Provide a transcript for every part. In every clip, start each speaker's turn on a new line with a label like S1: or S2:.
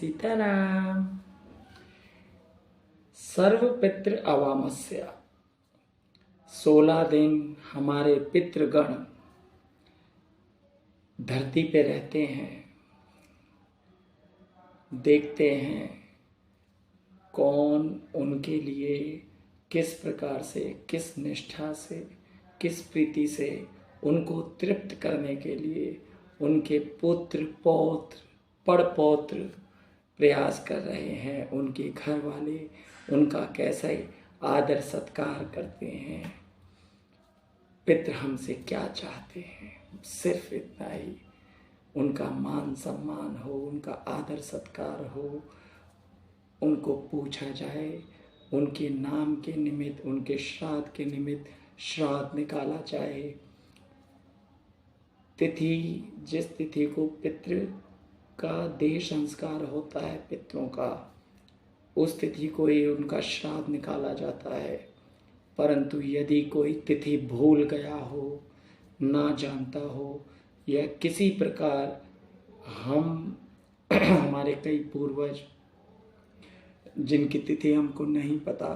S1: सीताराम। सर्वपितृ अवामस्या। 16 दिन हमारे पितृगण धरती पे रहते हैं, देखते हैं कौन उनके लिए किस प्रकार से, किस निष्ठा से, किस प्रीति से उनको तृप्त करने के लिए उनके पुत्र पौत्र पड़पौत्र प्रयास कर रहे हैं। उनके घर वाले उनका कैसे आदर सत्कार करते हैं। पितृ हमसे क्या चाहते हैं? सिर्फ इतना ही, उनका मान सम्मान हो, उनका आदर सत्कार हो, उनको पूछा जाए, उनके नाम के निमित्त, उनके श्राद्ध के निमित्त श्राद्ध निकाला जाए। तिथि, जिस तिथि को पितृ का देह संस्कार होता है पितरों का, उस तिथि को ही उनका श्राद्ध निकाला जाता है। परंतु यदि कोई तिथि भूल गया हो, ना जानता हो, या किसी प्रकार हमारे कई पूर्वज जिनकी तिथि हमको नहीं पता,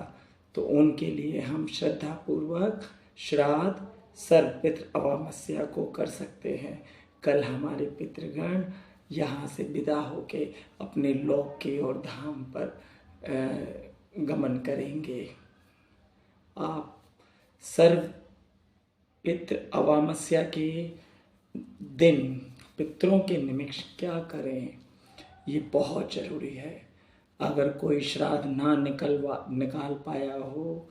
S1: तो उनके लिए हम श्रद्धा पूर्वक श्राद्ध सर्वपितृ अमावस्या को कर सकते हैं। कल हमारे पितृगण यहाँ से विदा होके अपने लोक की ओर धाम पर गमन करेंगे। आप सर्व पितृ अमावस्या के दिन पितरों के निमित्त क्या करें, ये बहुत जरूरी है। अगर कोई श्राद्ध ना निकाल पाया हो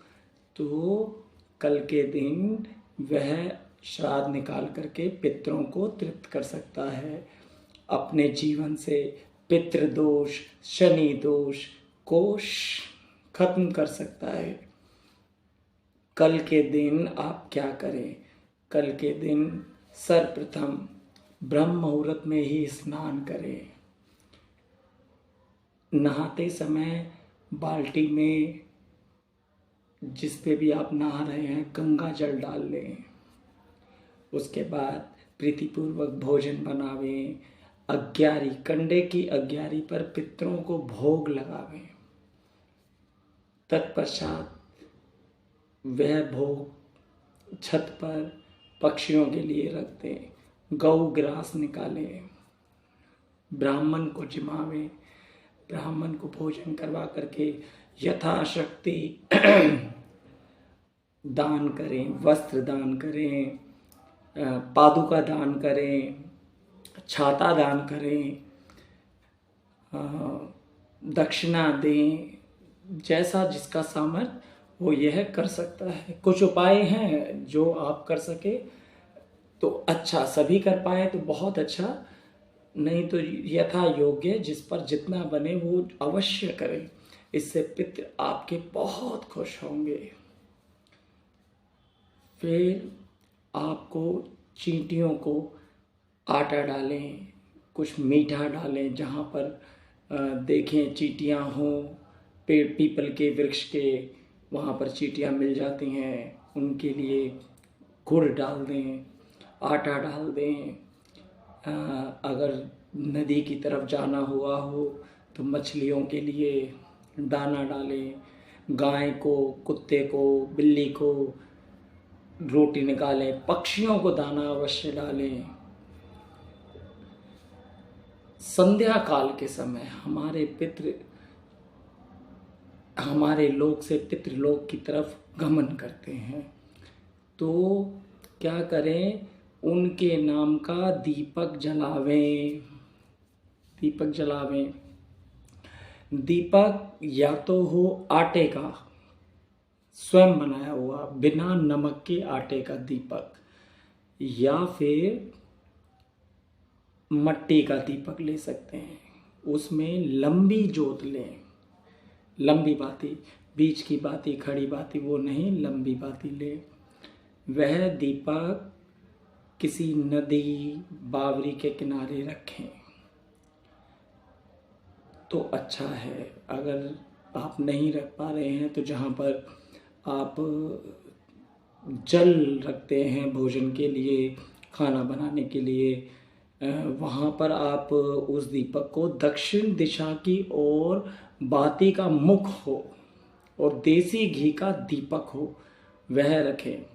S1: तो कल के दिन वह श्राद्ध निकाल करके पितरों को तृप्त कर सकता है। अपने जीवन से पितृदोष, शनि दोष को खत्म कर सकता है। कल के दिन आप क्या करें? कल के दिन सर्वप्रथम ब्रह्म मुहूर्त में ही स्नान करें। नहाते समय बाल्टी में, जिस पे भी आप नहा रहे हैं, गंगा जल डाल लें। उसके बाद प्रीतिपूर्वक भोजन बनावें। अग्यारी, कंडे की अग्यारी पर पितरों को भोग लगावें। तत्पश्चात वह भोग छत पर पक्षियों के लिए रख दें। गौ ग्रास निकालें, ब्राह्मण को जिमावें, ब्राह्मण को भोजन करवा करके यथाशक्ति दान करें, वस्त्र दान करें, पादुका दान करें, छाता दान करें, दक्षिणा दें। जैसा जिसका सामर्थ्य वो यह कर सकता है। कुछ उपाय हैं जो आप कर सके तो अच्छा, सभी कर पाए तो बहुत अच्छा, नहीं तो यथा योग्य जिस पर जितना बने वो अवश्य करें। इससे पितृ आपके बहुत खुश होंगे। फिर आपको चींटियों को आटा डालें, कुछ मीठा डालें। जहाँ पर देखें चींटियाँ हों, पेड़ पीपल के वृक्ष के वहाँ पर चींटियाँ मिल जाती हैं, उनके लिए गुड़ डाल दें, आटा डाल दें। अगर नदी की तरफ जाना हुआ हो तो मछलियों के लिए दाना डालें। गाय को, कुत्ते को, बिल्ली को रोटी निकालें। पक्षियों को दाना अवश्य डालें। संध्या काल के समय हमारे पितृ हमारे लोक से पितृलोक की तरफ गमन करते हैं, तो क्या करें? उनके नाम का दीपक जलावें। दीपक जलावें। दीपक या तो हो आटे का, स्वयं बनाया हुआ, बिना नमक के आटे का दीपक, या फिर मट्टी का दीपक ले सकते हैं। उसमें लंबी जोत लें, लंबी बाती, बीच की बाती, खड़ी बाती वो नहीं, लंबी बाती ले। वह दीपक किसी नदी, बावरी के किनारे रखें तो अच्छा है। अगर आप नहीं रख पा रहे हैं तो जहाँ पर आप जल रखते हैं भोजन के लिए, खाना बनाने के लिए, वहाँ पर आप उस दीपक को दक्षिण दिशा की ओर बाती का मुख हो और देसी घी का दीपक हो वह रखें।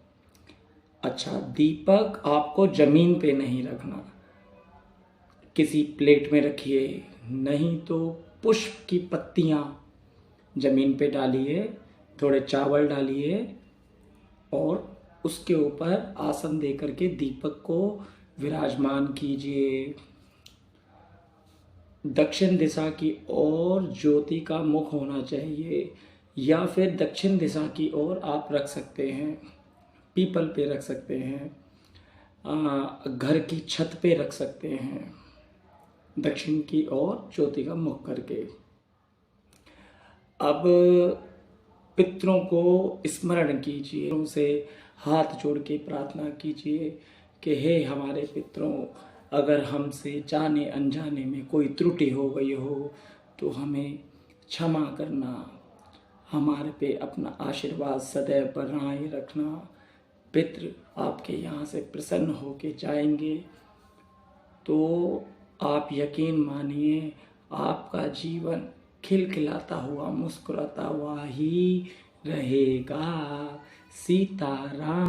S1: अच्छा, दीपक आपको जमीन पे नहीं रखना, किसी प्लेट में रखिए, नहीं तो पुष्प की पत्तियाँ जमीन पे डालिए, थोड़े चावल डालिए और उसके ऊपर आसन दे करके दीपक को विराजमान कीजिए। दक्षिण दिशा की ओर ज्योति का मुख होना चाहिए, या फिर दक्षिण दिशा की ओर आप रख सकते हैं, पीपल पे रख सकते हैं, घर की छत पे रख सकते हैं, दक्षिण की ओर ज्योति का मुख करके। अब पितरों को स्मरण कीजिए, उनसे हाथ जोड़ के प्रार्थना कीजिए कि हे हमारे पितरों, अगर हमसे जाने अनजाने में कोई त्रुटि हो गई हो तो हमें क्षमा करना, हमारे पे अपना आशीर्वाद सदैव बनाए रखना। पितृ आपके यहाँ से प्रसन्न होके जाएंगे तो आप यकीन मानिए आपका जीवन खिलखिलाता हुआ मुस्कुराता हुआ ही रहेगा। सीताराम।